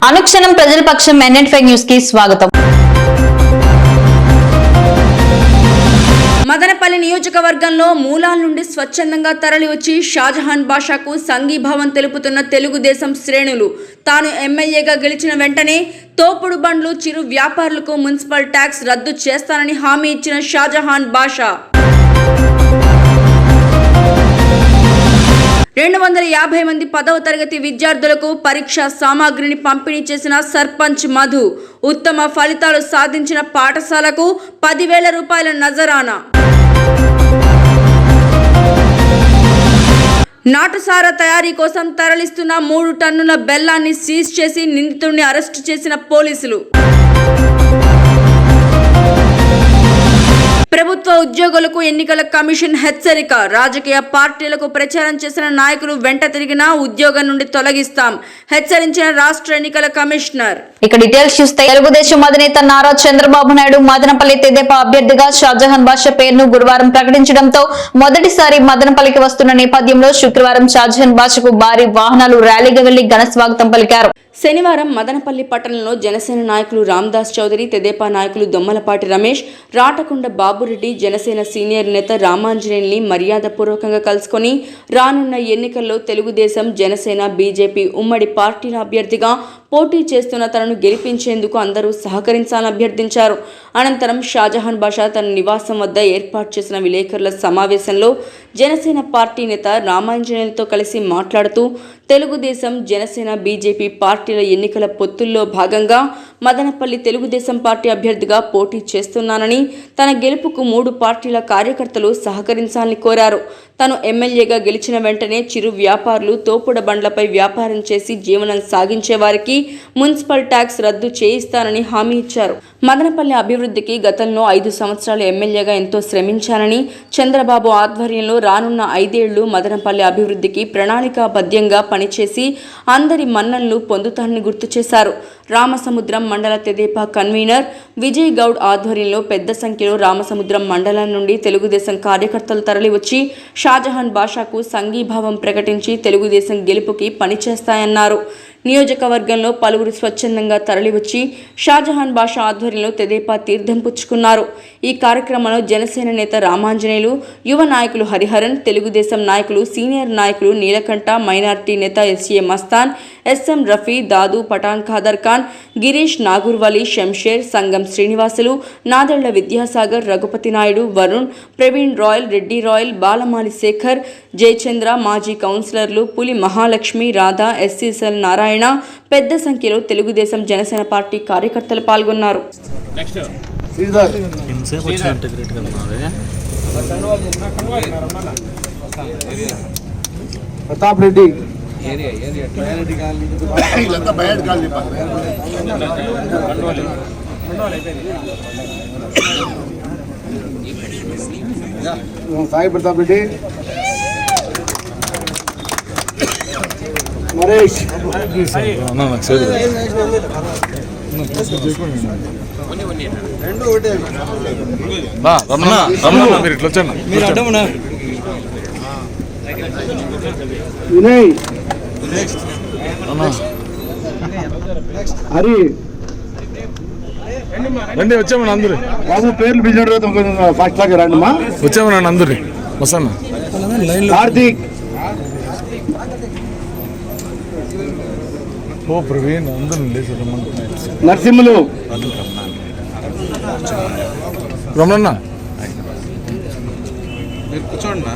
అనుక్షణం ప్రజల పక్షం NN5 news కి స్వాగతం. మదనపల్లి నియోజకవర్గంలో మూలాల నుండి స్వచ్ఛందంగా తరలి వచ్చి షాజహాన్ బాషాకు సంఘీభావం తెలుపుతున్న తెలుగుదేశం శ్రేణులు తాను ఎమ్మెల్యేగా గెలిచిన వెంటనే తోపుడు బండ్లు చిరు వ్యాపారులకు మున్సిపల్ ట్యాక్స్ రద్దు చేస్తానని హామీ ఇచ్చిన షాజహాన్ బాషా 250 మంది 10వ తరగతి విద్యార్థులకు పరీక్షా సామాగ్రిని పంపిణీ చేసిన సర్పంచ్ మధు, ఉత్తమ ఫలితాలు సాధించిన పాఠశాలకు 10,000 రూపాయల నజరానా. నాటుసారా తయారీ కోసం తరలిస్తున్న 3 టన్నుల బెల్లాన్ని సీజ్ చేసి నిందితుడిని అరెస్టు చేసిన పోలీసులు. ప్రభుత్వ ఉద్యోగులకు ఎన్నికల కమిషన్ హెచ్చరిక. రాజకీయ పార్టీలకు ప్రచారం చేసిన నాయకులు వెంట తిరిగినా ఉద్యోగం నుండి తొలగిస్తాం, హెచ్చరించిన రాష్ట్ర ఎన్నికల కమిషనర్. ఇక డీటెయిల్స్ చూస్తే తెలుగుదేశం అధినేత నారా చంద్రబాబు నాయుడు మదనపల్లి తెదేపా అభ్యర్థిగా షాజహాన్ బాషా పేరును గురువారం ప్రకటించడంతో మొదటిసారి మదనపల్లికి వస్తున్న నేపథ్యంలో శుక్రవారం షాజహాన్ బాషాకు భారీ వాహనాలు ర్యాలీగా వెళ్లి ఘన స్వాగతం పలికారు. శనివారం మదనపల్లి పట్టణంలో జనసేన నాయకులు రామదాస్ చౌదరి, తెదేపా నాయకులు దొమ్మలపాటి రమేష్, రాటకొండ బాబురెడ్డి, జనసేన సీనియర్ నేత రామాంజనేయుల్ని మర్యాదపూర్వకంగా కలుసుకొని రానున్న ఎన్నికల్లో తెలుగుదేశం, జనసేన, బీజేపీ ఉమ్మడి పార్టీల అభ్యర్థిగా పోటీ చేస్తున్న తనను గెలిపించేందుకు అందరూ సహకరించాలని అభ్యర్థించారు. అనంతరం షాజహాన్ బాషా తన నివాసం వద్ద ఏర్పాటు చేసిన విలేకరుల సమావేశంలో జనసేన పార్టీ నేత రామాంజనేయులతో కలిసి మాట్లాడుతూ తెలుగుదేశం, జనసేన, బీజేపీ పార్టీల ఎన్నికల పొత్తుల్లో భాగంగా మదనపల్లి తెలుగుదేశం పార్టీ అభ్యర్థిగా పోటీ చేస్తున్నానని, తన గెలుపుకు 3 పార్టీల కార్యకర్తలు సహకరించాలని కోరారు. తాను ఎమ్మెల్యేగా గెలిచిన వెంటనే చిరు వ్యాపారులు తోపుడ బండ్లపై వ్యాపారం చేసి జీవనం సాగించే వారికి మున్సిపల్ ట్యాక్స్ రద్దు చేయిస్తానని హామీ ఇచ్చారు. మదనపల్లి అభివృద్ధికి గతంలో 5 సంవత్సరాలు ఎమ్మెల్యేగా ఎంతో శ్రమించానని, చంద్రబాబు ఆధ్వర్యంలో రానున్న 5 ఏళ్లు మదనపల్లి అభివృద్ధికి ప్రణాళికాబద్ధంగా పనిచేసి అందరి మన్ననలు పొందుతానని గుర్తు చేశారు. రామసముద్రం మండల తెదేపా కన్వీనర్ విజయ్ గౌడ్ ఆధ్వర్యంలో పెద్ద సంఖ్యలో రామసముద్రం మండలం నుండి తెలుగుదేశం కార్యకర్తలు తరలివచ్చి షాజహాన్ బాషాకు సంఘీభావం ప్రకటించి తెలుగుదేశం గెలుపుకి పనిచేస్తాయన్నారు. నియోజకవర్గంలో పలువురు స్వచ్ఛందంగా తరలివచ్చి షాజహాన్ బాషా ఆధ్వర్యంలో తెదేపా తీర్థం పుచ్చుకున్నారు. ఈ కార్యక్రమంలో జనసేన నేత రామాంజనేయులు, యువ నాయకులు హరిహరన్, తెలుగుదేశం నాయకులు, సీనియర్ నాయకులు నీలకంఠ, మైనార్టీ నేత SA మస్తాన్, SM రఫీ, దాదు, పఠాన్ ఖాదర్ ఖాన్, గిరీష్, నాగూర్వలి, శంషేర్, సంగం శ్రీనివాసులు, నాదెళ్ల విద్యాసాగర్, రఘుపతి నాయుడు, వరుణ్, ప్రవీణ్ రాయల్, రెడ్డి రాయల్, బాలమాలి శేఖర్, జయచంద్ర, మాజీ కౌన్సిలర్లు పులి మహాలక్ష్మి, రాధా, SCSL నారాయణ, పెద్ద సంఖ్యలో తెలుగుదేశం, జనసేన పార్టీ కార్యకర్తలు పాల్గొన్నారు. ప్రతాప్ రెడ్డి సాయి ప్రతాప్ రెడ్డి, నరేష్, వినయ్, హరి, రండి వచ్చామన్నా అందరు. బాబు పేర్లు బిజీ ఫాస్ట్ లాగా రండి మా వచ్చామన్నా అందరు వస్తాను. కార్తీక్, ఓ ప్రవీణ్ అందరూ నరసింహులు, రమణ కూర్చోండి.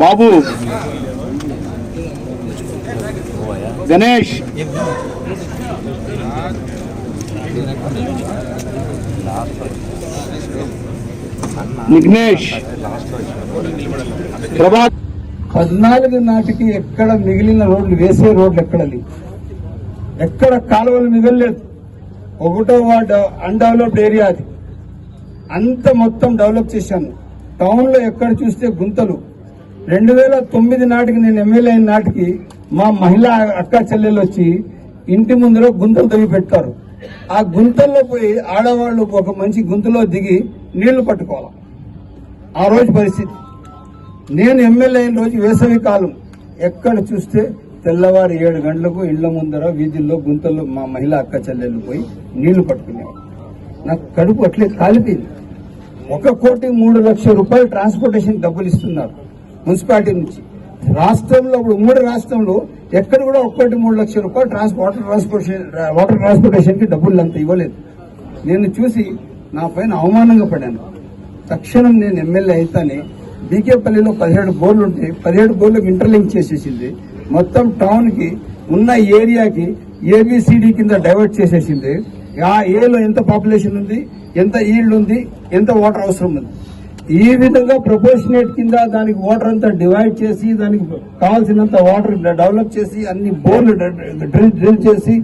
బాబు, గణేష్, విఘ్నేష్, ప్రభాత్. 14 నాటికి ఎక్కడ మిగిలిన రోడ్లు, వేసే రోడ్లు ఎక్కడ కాలువలు మిగలలేదు. 1వ వార్డు అన్డెవలప్డ్ ఏరియా, అది అంత మొత్తం డెవలప్ చేశాను. టౌన్ లో ఎక్కడ చూస్తే గుంతలు. 2009 నాటికి నేను ఎమ్మెల్యే అయిన నాటికి మా మహిళా అక్క చెల్లెలు వచ్చి ఇంటి ముందులో గుంతలు తవ్వి పెడతారు. ఆ గుంతల్లో పోయి ఆడవాళ్లు ఒక మంచి గుంతలో దిగి నీళ్లు పట్టుకోవాలి. ఆ రోజు పరిస్థితి. నేను ఎమ్మెల్యే అయిన రోజు వేసవి కాలం ఎక్కడ చూస్తే తెల్లవారు 7 గంటలకు ఇళ్ల ముందర వీధుల్లో గుంతల్లో మా మహిళా అక్క చెల్లెళ్ళు పోయి నీళ్లు పట్టుకునేవారు. నాకు కడుపు అట్లే కాలిపోయింది. 1,03,00,000 రూపాయలు ట్రాన్స్పోర్టేషన్ డబ్బులు ఇస్తున్నారు మున్సిపాలిటీ నుంచి. రాష్ట్రంలో ఇప్పుడు ఉమ్మడి రాష్ట్రంలో ఎక్కడ కూడా 1,03,00,000 రూపాయలు వాటర్ ట్రాన్స్పోర్టేషన్ కి డబ్బులు అంత ఇవ్వలేదు. నేను చూసి నా పైన అవమానంగా పడాను. తక్షణం నేను ఎమ్మెల్యే అయితేనే బీకేపల్లిలో 17 బోర్లు ఉంటే 17 బోర్లకు ఇంటర్లింక్ చేసేసింది. మొత్తం టౌన్ కి ఉన్న ఏరియాకి ఏబిసిడి కింద డైవర్ట్ చేసేసింది. ఆ ఏలో ఎంత పాపులేషన్ ఉంది, ఎంత ఈల్డ్ ఉంది, ఎంత వాటర్ అవసరం ఉంది, ఈ విధంగా ప్రపోర్షనేట్ కింద దానికి వాటర్ అంతా డివైడ్ చేసి దానికి కావాల్సినంత వాటర్ డెవలప్ చేసి అన్ని బోర్లు డ్రిల్ చేసి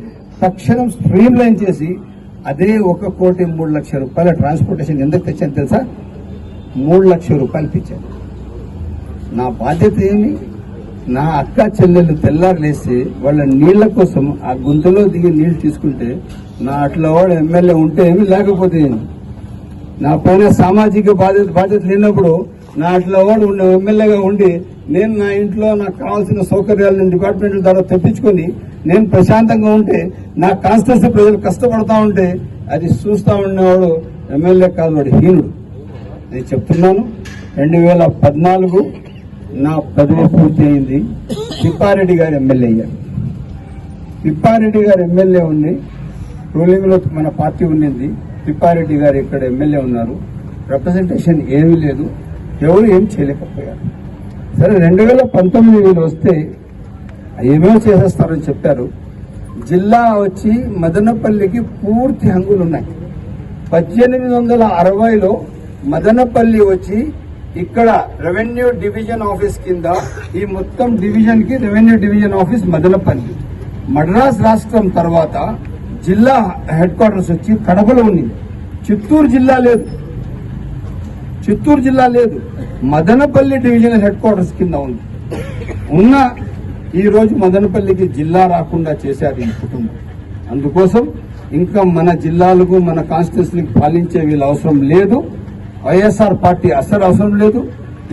తక్షణం స్ట్రీమ్ లైన్ చేసి అదే 1,03,00,000 రూపాయల ట్రాన్స్పోర్టేషన్ ఎందుకు తెచ్చాను తెలుసా? 3 లక్షల రూపాయలు తెచ్చాను. నా బాధ్యత ఏమి? నా అక్క చెల్లెళ్ళు తెల్లారు లేస్తే వాళ్ళ నీళ్ల కోసం ఆ గుంతలో దిగి నీళ్లు తీసుకుంటే నా అట్లా వాడు ఎమ్మెల్యే ఉంటే ఏమి, లేకపోతే ఏమి. నా పైన సామాజిక బాధ్యత లేనప్పుడు నా అట్లా వాడు ఎమ్మెల్యేగా ఉండి నేను నా ఇంట్లో నాకు కావాల్సిన సౌకర్యాలు నేను డిపార్ట్మెంట్ల ద్వారా తెప్పించుకొని నేను ప్రశాంతంగా ఉంటే నా కాన్స్టిట్యూన్సీ ప్రజలు కష్టపడతా ఉంటే అది చూస్తా ఉండేవాడు ఎమ్మెల్యే కాదు, వాడు హీనుడు. నేను చెప్తున్నాను. 2014 నా పదవి పూర్తి అయింది. తిప్పారెడ్డి గారు ఎమ్మెల్యే అయ్యారు. తిప్పారెడ్డి గారు ఎమ్మెల్యే ఉంది, రూలింగ్ లో మన పార్టీ ఉండింది. తిప్పారెడ్డి గారు ఇక్కడ ఎమ్మెల్యే ఉన్నారు. రిప్రజెంటేషన్ ఏమీ లేదు, ఎవరు ఏం చేయలేకపోయారు. సరే 2019 వస్తే ఏమేమో చేసేస్తారని చెప్పారు. జిల్లా వచ్చి మదనపల్లికి పూర్తి హంగులున్నాయి. 1860లో మదనపల్లి వచ్చి ఇక్కడ రెవెన్యూ డివిజన్ ఆఫీస్ కింద ఈ మొత్తం డివిజన్ కి revenue division office Madanapalle. Madras రాష్ట్రం తర్వాత జిల్లా హెడ్ క్వార్టర్స్ వచ్చి కడపలో ఉంది. చిత్తూరు జిల్లా లేదు, మదనపల్లి డివిజన్ హెడ్ క్వార్టర్స్ కింద ఉంది. ఈ రోజు మదనపల్లికి జిల్లా రాకుండా చేశారు ఈ కుటుంబం. అందుకోసం ఇంకా మన జిల్లాలకు మన కాన్స్టిట్యూన్సీకి పాలించే వీళ్ళు అవసరం లేదు. వైఎస్ఆర్ పార్టీ అసలు అవసరం లేదు.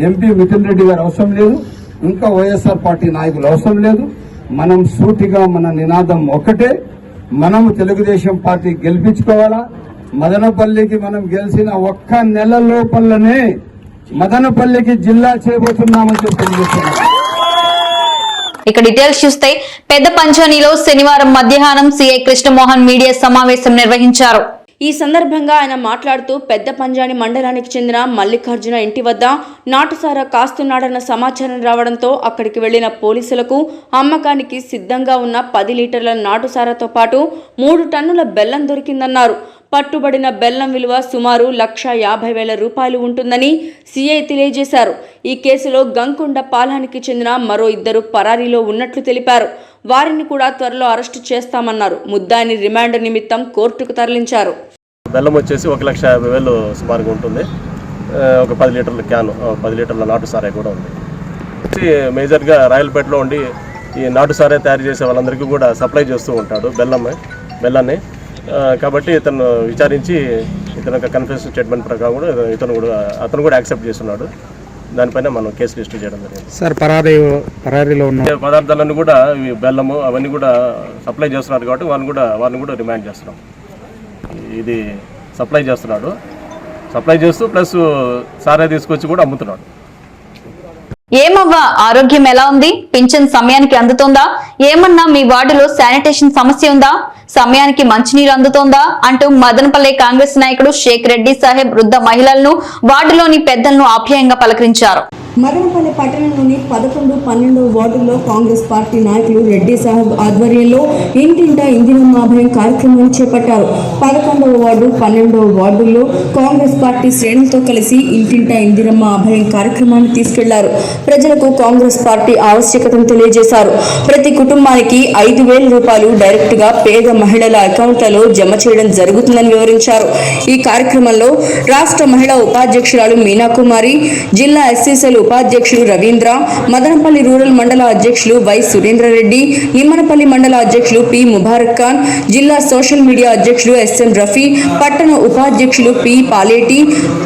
ఎంపీ మిథున్ రెడ్డి గారు అవసరం లేదు. ఇంకా వైఎస్ఆర్ పార్టీ నాయకులు అవసరం లేదు. మనం సూటిగా మన నినాదం ఒకటే, మనం తెలుగుదేశం పార్టీ గెలిపించుకోవాలా. మదనపల్లికి మనం గెలిచిన 1 నెల లోపలనే మదనపల్లికి జిల్లా చేయబోతున్నామని తెలియజేస్తున్నాం. ఇక డీటెయిల్స్ చూస్తే పెద్ద పంచానిలో శనివారం మధ్యాహ్నం సీఐ కృష్ణమోహన్ మీడియా సమావేశం నిర్వహించారు. ఈ సందర్భంగా ఆయన మాట్లాడుతూ పెద్ద పంజాని మండలానికి చెందిన మల్లికార్జున ఇంటి వద్ద నాటుసారా కాస్తున్నాడన్న సమాచారం రావడంతో అక్కడికి వెళ్లిన పోలీసులకు అమ్మకానికి సిద్ధంగా ఉన్న 10 లీటర్ల నాటుసారాతో పాటు 3 టన్నుల బెల్లం దొరికిందన్నారు. పట్టుబడిన బెల్లం విలువ సుమారు 1,50,000 రూపాయలు ఉంటుందని సీఐ తెలియజేశారు. ఈ కేసులో గంకొండ పాలానికి చెందిన మరో 2 పరారీలో ఉన్నట్లు తెలిపారు. వారిని కూడా త్వరలో అరెస్టు చేస్తామన్నారు. ముద్దాయిని రిమాండ్ నిమిత్తం కోర్టుకు తరలించారు. బెల్లం వచ్చేసి 1,50,000 సుమారుగా ఉంటుంది. ఒక 10 లీటర్ల క్యాన్, 10 లీటర్ల నాటు సారాయి కూడా ఉంది. మేజర్గా రాయలపేటలో ఉండి ఈ నాటు సారాయి తయారు చేసే వాళ్ళందరికీ కూడా సప్లై చేస్తూ ఉంటాడు బెల్లాన్ని. కాబట్టి ఇతను విచారించి ఇతను ఒక కన్ఫెషన్ స్టేట్మెంట్ ప్రకారం కూడా అతను కూడా యాక్సెప్ట్ చేస్తున్నాడు. దానిపైన మనం కేసు రిజిస్టర్ చేయడం జరిగింది. సార్ పరారీలో ఉన్న పదార్థాలన్నీ కూడా బెల్లము అవన్నీ కూడా సప్లై చేస్తున్నారు కాబట్టి వారిని కూడా రిమాండ్ చేస్తున్నాం. ఇది సప్లై చేస్తూ ప్లస్ సారాయి తీసుకొచ్చి కూడా అమ్ముతున్నాడు. ఏమవ్వా, ఆరోగ్యం ఎలా ఉంది? పింఛన్ సమయానికి అందుతోందా? ఏమన్నా మీ వార్డులో శానిటేషన్ సమస్య ఉందా? సమయానికి మంచినీరు అందుతోందా? అంటూ మదనపల్లి కాంగ్రెస్ నాయకుడు షేక్ రెడ్డి సాహెబ్ వృద్ధ మహిళలను వార్డులోని పెద్దలను ఆప్యాయంగా పలకరించారు. మదనపల్లి పట్టణంలోని 11, 12 వార్డుల్లో కాంగ్రెస్ పార్టీ నాయకులు రెడ్డి సాహెబ్ ఆధ్వర్యంలో ఇంటింటా ఇందిరమ్మ అభయం కార్యక్రమాన్ని చేపట్టారు. 11వ వార్డు, 12వ వార్డుల్లో కాంగ్రెస్ పార్టీ శ్రేణులతో కలిసి ఇంటింటా ఇందిరమ్మ అభయం కార్యక్రమాన్ని తీసుకెళ్లారు. ప్రజలకు కాంగ్రెస్ పార్టీ ఆవశ్యకతను తెలియజేశారు. ప్రతి కుటుంబానికి 5,000 రూపాయలు డైరెక్ట్ గా పేద మహిళల అకౌంట్లలో జమ చేయడం జరుగుతుందని వివరించారు. ఈ కార్యక్రమంలో రాష్ట్ర మహిళా ఉపాధ్యక్షురాలు మీనాకుమారి, జిల్లా ఎస్సీసీలు ఉపాధ్యక్షులు రవీంద్ర, మదనపల్లి రూరల్ మండల అధ్యక్షులు వై సురేంద్రరెడ్డి, నిమ్మనపల్లి మండల అధ్యక్షులు పి ముబారక్ ఖాన్, జిల్లా సోషల్ మీడియా అధ్యక్షులు ఎస్ఎం రఫీ, పట్టణ ఉపాధ్యక్షులు పి పాలేటి,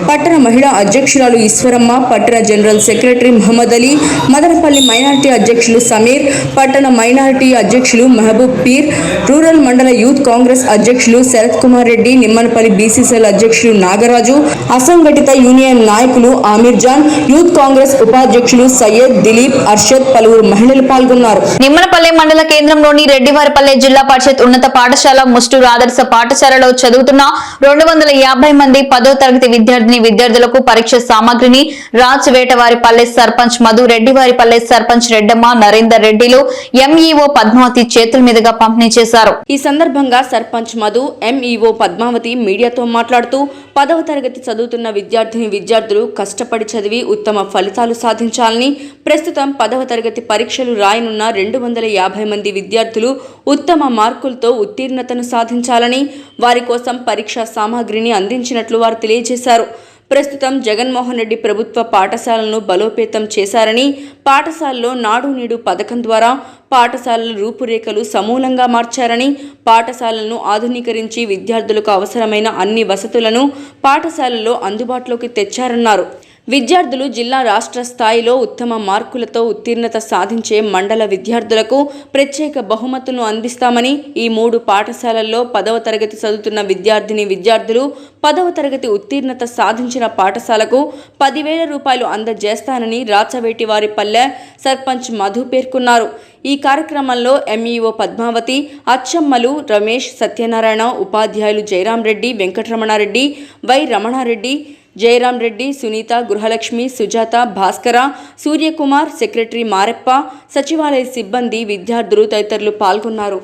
పట్టణ మహిళా అధ్యక్షురాలు ఈశ్వరమ్మ, పట్టణ general secretary Mohammed Ali, Madanapalli minority అధ్యక్షులు సమీర్, పట్టణ మైనారిటీ అధ్యక్షులు మహబూబ్ పీర్, రూరల్ మండల యూత్ కాంగ్రెస్ అధ్యక్షులు శరత్ కుమార్ రెడ్డి, నిమ్మనపల్లి బీసీసీఎల్ అధ్యక్షులు నాగరాజు, అసంఘటిత యూనియన్ నాయకులు ఆమీర్ జాన్, యూత్ కాంగ్రెస్ ఉపాధ్యక్షులు సయ్యద్, దిలీప్, అర్షద్, పలువురు మహిళలు పాల్గొన్నారు. నిమ్మనపల్లి మండల కేంద్రంలోని రెడ్డివారిపల్లె జిల్లా పరిషత్ ఉన్నత పాఠశాల ముస్టూరు ఆదర్శ పాఠశాలలో చదువుతున్న 250 మంది 10వ తరగతి విద్యార్థులకు పరీక్ష సామాగ్రిని రాజవేటవారిపల్లె సర్పంచ్ మధు, రెడ్డివారిపల్లె సర్పంచ్ రెడ్డమ్మ, నరేందర్ రెడ్డిలు, ఎంఈఓ పద్మావతి చేతుల మీదుగా పంపిణీ చేశారు. ఈ సందర్భంగా సర్పంచ్ మధు, ఎంఈఓ పద్మావతి మీడియాతో మాట్లాడుతూ 10వ తరగతి చదువుతున్న విద్యార్థులు కష్టపడి చదివి ఉత్తమ ఫలితాలు సాధించాలని, ప్రస్తుతం 10వ తరగతి పరీక్షలు రాయనున్న 250 మంది విద్యార్థులు ఉత్తమ మార్కులతో ఉత్తీర్ణతను సాధించాలని, వారి కోసం పరీక్షా సామాగ్రిని అందించినట్లు వారు తెలియజేశారు. ప్రస్తుతం జగన్మోహన్ రెడ్డి ప్రభుత్వ పాఠశాలను బలోపేతం చేశారని, పాఠశాలలో నాడు నేడు పథకం ద్వారా పాఠశాలల రూపురేఖలు సమూలంగా మార్చారని, పాఠశాలలను ఆధునీకరించి విద్యార్థులకు అవసరమైన అన్ని వసతులను పాఠశాలల్లో అందుబాటులోకి తెచ్చారన్నారు. విద్యార్థులు జిల్లా రాష్ట్ర స్థాయిలో ఉత్తమ మార్కులతో ఉత్తీర్ణత సాధించే మండల విద్యార్థులకు ప్రత్యేక బహుమతులను అందిస్తామని, ఈ 3 పాఠశాలల్లో 10వ తరగతి చదువుతున్న విద్యార్థులు 10వ తరగతి ఉత్తీర్ణత సాధించిన పాఠశాలకు 10,000 రూపాయలు అందజేస్తానని రాచవేటివారిపల్లె సర్పంచ్ మధు పేర్కొన్నారు. ఈ కార్యక్రమంలో ఎంఈఓ పద్మావతి, అచ్చమ్మలు, రమేష్, సత్యనారాయణ, ఉపాధ్యాయులు జయరాం రెడ్డి, వెంకటరమణారెడ్డి, వై రమణారెడ్డి, జయరాం రెడ్డి, సునీత, గృహలక్ష్మి, సుజాత, భాస్కర, సూర్యకుమార్, సెక్రటరీ మారెప్ప, సచివాలయ సిబ్బంది, విద్యార్థులు తదితరులు పాల్గొన్నారు.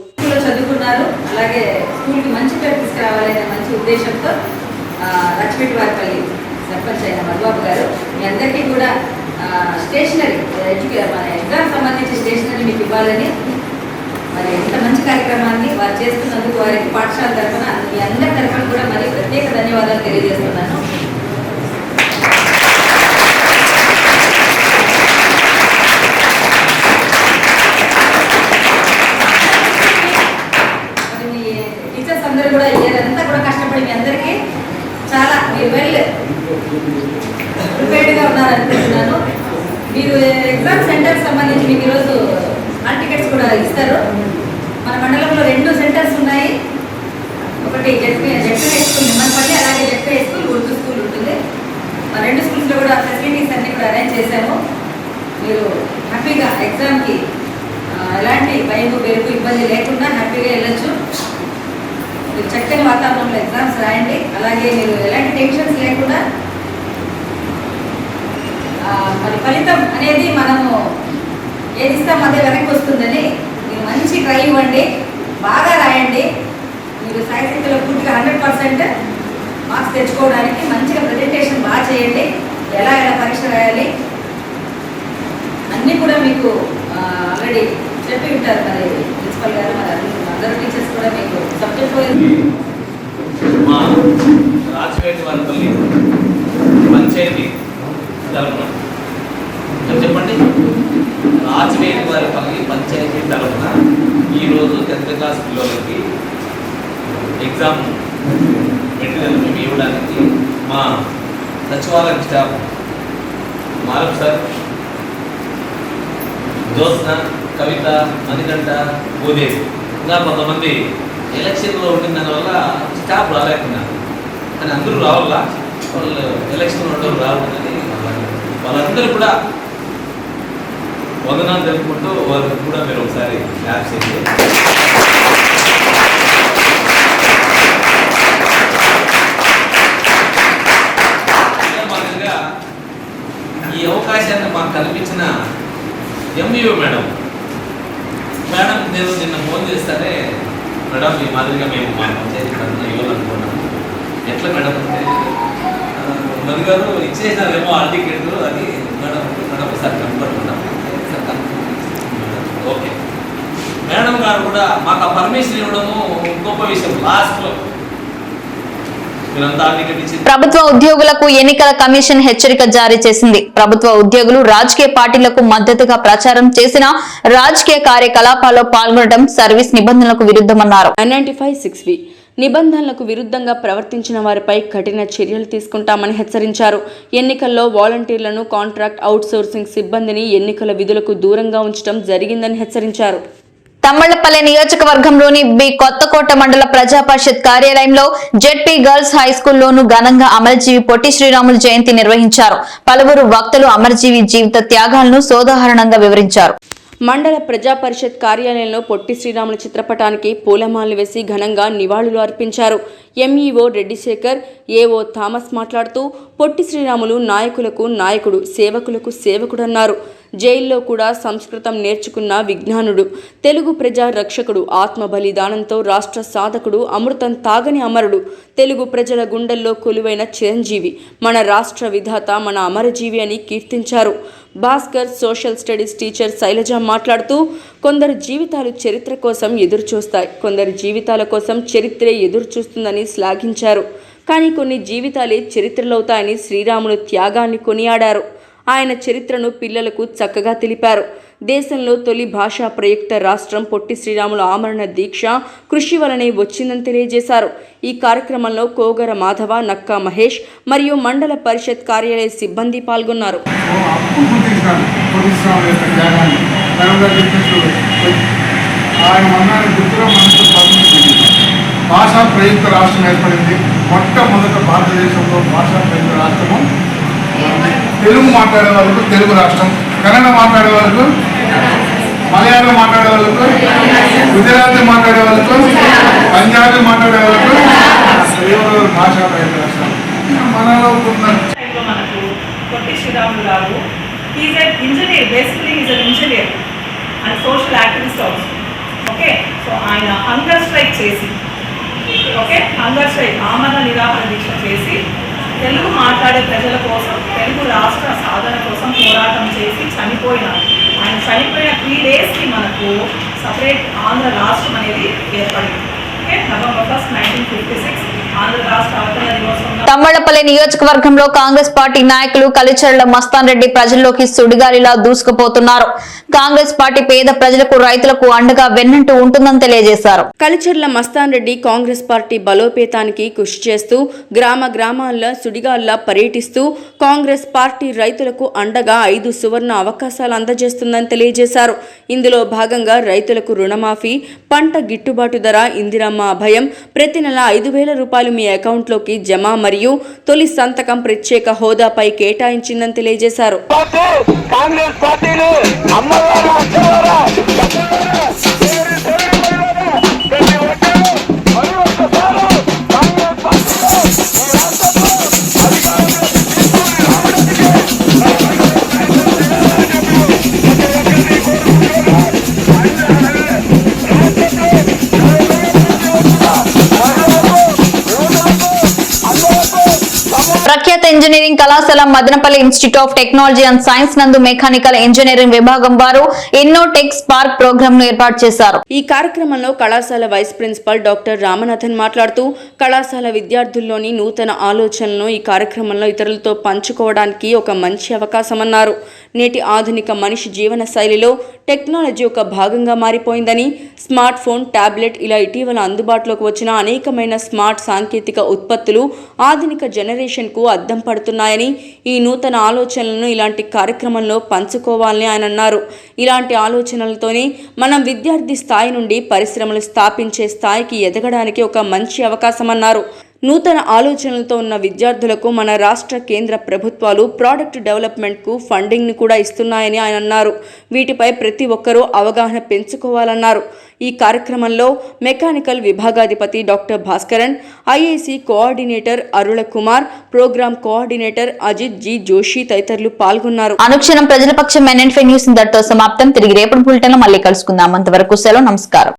చదువుకున్నారు. అలాగే స్కూల్కి మంచి పేరు తీసుకురావాలనే మంచి ఉద్దేశంతో లక్ష్మీవారిపల్లి సర్పంచ్ అయిన మధుబాబు గారు మీ అందరికీ కూడా స్టేషనరీ మన ఎగ్జామ్ సంబంధించి స్టేషనరీ మీకు ఇవ్వాలని మరి ఇంత మంచి కార్యక్రమాన్ని వారు చేస్తున్నందుకు వారికి పాఠశాల తరఫున మీ అందరి తరఫున కూడా మరి ప్రత్యేక ధన్యవాదాలు తెలియజేస్తున్నాను. అందరూ కూడా ఇదంతా కూడా కష్టపడి మీ అందరికీ చాలా మీరు వెల్ ప్రిపేర్డ్గా ఉన్నారనుకుంటున్నాను. మీరు ఎగ్జామ్ సెంటర్కి సంబంధించి మీకు ఈరోజు హాల్ టికెట్స్ కూడా ఇస్తారు. మన మండలంలో 2 సెంటర్స్ ఉన్నాయి. ఒకటి జెడ్పీ స్కూల్ నిమ్మనపల్లి, అలాగే జెడ్పీ స్కూల్ ఉర్దూ స్కూల్ ఉంటుంది. మన 2 స్కూల్స్లో కూడా ఫెసిలిటీస్ అన్నీ కూడా అరేంజ్ చేశాము. మీరు హ్యాపీగా ఎగ్జామ్కి ఎలాంటి భయం బెరుకు ఇబ్బంది లేకుండా హ్యాపీగా వెళ్ళొచ్చు. మీరు చక్కని వాతావరణంలో ఎగ్జామ్స్ రాయండి. అలాగే మీరు ఎలాంటి టెన్షన్స్ లేకుండా మరి ఫలితం అనేది మనము ఏది ఇస్తాం అదే వెనక్కి వస్తుందని మీరు మంచి ట్రై ఇవ్వండి, బాగా రాయండి. మీరు సాహిత్యంలో పూర్తిగా 100% మార్క్స్ తెచ్చుకోవడానికి మంచిగా ప్రజెంటేషన్ బాగా చేయండి. ఎలా పరీక్ష రాయాలి అన్నీ కూడా మీకు ఆల్రెడీ చెప్పి ఉంటారు మరి ప్రిన్సిపల్ గారు, మరి అందరూ టీచర్స్ కూడా మీకు సబ్జెక్ట్ మా రాజవేటివారిపల్లి పంచాయతీ తరఫున చెప్పండి. రాజవేటివారిపల్లి పంచాయతీ తరఫున ఈరోజు 10th క్లాస్ పిల్లలకి ఎగ్జామ్ మెటీరియల్ మేము ఇవ్వడానికి మా సచివాలయం స్టాఫ్ మారప్ సార్, జ్యోత్స్న, కవిత, మణికంఠ, భూదేవి, ఇంకా కొంతమంది ఎలక్షన్లో ఉండిన దానివల్ల స్టాఫ్ రాలేకున్నారు. కానీ అందరూ రావాలా, వాళ్ళు ఎలక్షన్లో ఉండడం రావాలని వాళ్ళందరూ కూడా వందనాలు తెలుపుకుంటూ వాళ్ళకి కూడా మీరు ఒకసారి యాప్ చేయండి. భాగంగా ఈ అవకాశాన్ని మాకు కల్పించిన ఎంఈఓ మేడం నేను నిన్న ఫోన్ చేస్తానే, మేడం ఈ మాదిరిగా మేము మా పంచాయతీ తరఫున ఇవ్వాలనుకున్నాము, ఎట్లా మేడం అంటే మధు గారు ఇచ్చేసినారేమో హాల్ టికెట్ అది మేడం ఒకసారి కనుక్కుంటున్నాం. ఓకే మేడం గారు కూడా మాకు ఆ పర్మిషన్ ఇవ్వడము గొప్ప విషయం. లాస్ట్లో మీరంతా టికెట్ ఇచ్చి ప్రభుత్వ ఉద్యోగులకు ఎన్నికల కమిషన్ హెచ్చరిక జారీ చేసింది. ప్రభుత్వ ఉద్యోగులు రాజకీయ పార్టీలకు మద్దతుగా ప్రచారం చేసిన రాజకీయ కార్యకలాపాల్లో పాల్గొనడం సర్వీస్ నిబంధనలకు విరుద్ధమన్నారు. 95(6)వి నిబంధనలకు విరుద్ధంగా ప్రవర్తించిన వారిపై కఠిన చర్యలు తీసుకుంటామని హెచ్చరించారు. ఎన్నికల్లో వాలంటీర్లను, కాంట్రాక్ట్ అవుట్సోర్సింగ్ సిబ్బందిని ఎన్నికల విధులకు దూరంగా ఉంచడం జరిగిందని హెచ్చరించారు. తమ్మళ్లపల్లె నియోజకవర్గంలోని బి కొత్తకోట మండల ప్రజా పరిషత్ కార్యాలయంలో జెడ్పీ గర్ల్స్ హై స్కూల్లోనూ ఘనంగా అమరజీవి పొట్టి శ్రీరాములు జయంతి నిర్వహించారు. పలువురు వక్తలు అమరజీవి జీవిత త్యాగాలను సోదాహరణంగా వివరించారు. మండల ప్రజా పరిషత్ కార్యాలయంలో పొట్టి శ్రీరాములు చిత్రపటానికి పూలమాలలు వేసి ఘనంగా నివాళులు అర్పించారు. ఎంఈఓ రెడ్డిశేఖర్, ఏఓ థామస్ మాట్లాడుతూ పొట్టి శ్రీరాములు నాయకులకు నాయకుడు, సేవకులకు సేవకుడన్నారు. జైల్లో కూడా సంస్కృతం నేర్చుకున్న విజ్ఞానుడు, తెలుగు ప్రజా రక్షకుడు, ఆత్మ బలిదానంతో రాష్ట్ర సాధకుడు, అమృతం తాగని అమరుడు, తెలుగు ప్రజల గుండెల్లో కొలువైన చిరంజీవి, మన రాష్ట్ర విధాత, మన అమరజీవి అని కీర్తించారు. Bhaskar social studies teacher Sailaja మాట్లాడుతూ కొందరు జీవితాలు చరిత్ర కోసం ఎదురు చూస్తాయి, కొందరి జీవితాల కోసం చరిత్రే ఎదురు చూస్తుందని శ్లాఘించారు. కానీ కొన్ని జీవితాలే చరిత్రలవుతాయని శ్రీరాములు త్యాగాన్ని కొనియాడారు. ఆయన చరిత్రను పిల్లలకు చక్కగా తెలిపారు. దేశంలో తొలి భాషా ప్రయుక్త రాష్ట్రం పొట్టి శ్రీరాములు ఆమరణ దీక్ష కృషి వలనే వచ్చిందని తెలియజేశారు. ఈ కార్యక్రమంలో కోగర మాధవ, నక్కా మహేష్ మరియు మండల పరిషత్ కార్యాలయ సిబ్బంది పాల్గొన్నారు. భాషా ప్రయుక్త రాష్ట్రం ఏర్పడింది. మొట్టమొదట భారతదేశంలో భాషా ప్రయుక్త రాష్ట్రము తెలుగు మాట్లాడే వాళ్ళకు తెలుగు రాష్ట్రం, కన్నడ మాట్లాడే వాళ్ళకు, మలయాళం మాట్లాడే వాళ్ళకు, గుజరాతీ మాట్లాడే వాళ్ళకు, పంజాబీ మాట్లాడే వాళ్ళకు భాషా ప్రయుక్త రాష్ట్రం. మనలో మనకు పొట్టి శ్రీరాములు గారు is a engineer, basically is an engineer and social activist also. Okay, so ఆయన హంగర్ స్ట్రైక్ చేసి, హంగర్ స్ట్రైక్ ఆమరణ నిరాహార దీక్ష చేసి తెలుగు మాట్లాడే ప్రజల కోసం, తెలుగు రాష్ట్ర సాధన కోసం పోరాటం చేసి చనిపోయినారు. ఆయన చనిపోయిన 3 daysకి మనకు సపరేట్ ఆంధ్ర రాష్ట్రం అనేది ఏర్పడింది. November 1st, 1956 ఆంధ్ర రాష్ట్ర అవతరణ దినోత్సవం. తమ్మళ్లపల్లి నియోజకవర్గంలో కాంగ్రెస్ పార్టీ నాయకులు కలిచెర్ల మస్తాన్ రెడ్డి ప్రజల్లోకి సుడిగాలిలా దూసుకుపోతున్నారు. కాంగ్రెస్ పార్టీ పేద ప్రజలకు, రైతులకు అండగా వెన్నంటూ ఉంటుందని తెలియజేశారు. కలిచెర్ల మస్తాన్ రెడ్డి కాంగ్రెస్ పార్టీ బలోపేతానికి కృషి చేస్తూ గ్రామ గ్రామాల్లో సుడిగాల్లా పర్యటిస్తూ కాంగ్రెస్ పార్టీ రైతులకు అండగా 5 సువర్ణ అవకాశాలు అందజేస్తుందని తెలియజేశారు. ఇందులో భాగంగా రైతులకు రుణమాఫీ, పంట గిట్టుబాటు ధర, ఇందిరమ్మ అభయం, ప్రతి నెల 5,000 రూపాయలు మీ అకౌంట్లోకి జమ మరియు తొలి సంతకం ప్రత్యేక హోదాపై కేటాయించిందని తెలియజేశారు. ప్రఖ్యాత ఇంజనీరింగ్ కళాశాల Madanapalle institute of technology and science నందు మెకానికల్ ఇంజనీరింగ్ విభాగం వారు ఇన్నోటెక్ స్పార్క్ ప్రోగ్రామ్ ను ఏర్పాటు చేశారు. ఈ కార్యక్రమంలో కళాశాల వైస్ ప్రిన్సిపల్ డాక్టర్ రామనాథన్ మాట్లాడుతూ కళాశాల విద్యార్థుల్లోని నూతన ఆలోచనలను ఈ కార్యక్రమంలో ఇతరులతో పంచుకోవడానికి ఒక మంచి అవకాశమన్నారు. నేటి ఆధునిక మనిషి జీవన శైలిలో టెక్నాలజీ ఒక భాగంగా మారిపోయిందని, స్మార్ట్ ఫోన్, టాబ్లెట్ ఇలా ఇటీవల అందుబాటులోకి వచ్చిన అనేకమైన స్మార్ట్ సాంకేతిక ఉత్పత్తులు ఆధునిక జనరేషన్కు అద్దం పడుతున్నాయని, ఈ నూతన ఆలోచనలను ఇలాంటి కార్యక్రమంలో పంచుకోవాలని ఆయన అన్నారు. ఇలాంటి ఆలోచనలతోనే మనం విద్యార్థి స్థాయి నుండి పరిశ్రమలు స్థాపించే స్థాయికి ఎదగడానికి ఒక మంచి అవకాశమన్నారు. నూతన ఆలోచనలతో ఉన్న విద్యార్థులకు మన రాష్ట్ర, కేంద్ర ప్రభుత్వాలు ప్రాడక్ట్ డెవలప్మెంట్కు ఫండింగ్ని కూడా ఇస్తున్నాయని ఆయన అన్నారు. వీటిపై ప్రతి ఒక్కరూ అవగాహన పెంచుకోవాలన్నారు. ఈ కార్యక్రమంలో మెకానికల్ విభాగాధిపతి doctor Bhaskaran, IIC coordinator Arul Kumar, program coordinator Ajith G Joshi తదితరులు పాల్గొన్నారు. అనుక్షణం ప్రజల పక్షం NN5 న్యూస్ ఇంతటితో సమాప్తం. తిరిగి రేపటి బులెటిన్లో మళ్ళీ కలుసుకుందాం. అంతవరకు సెలవు, నమస్కారం.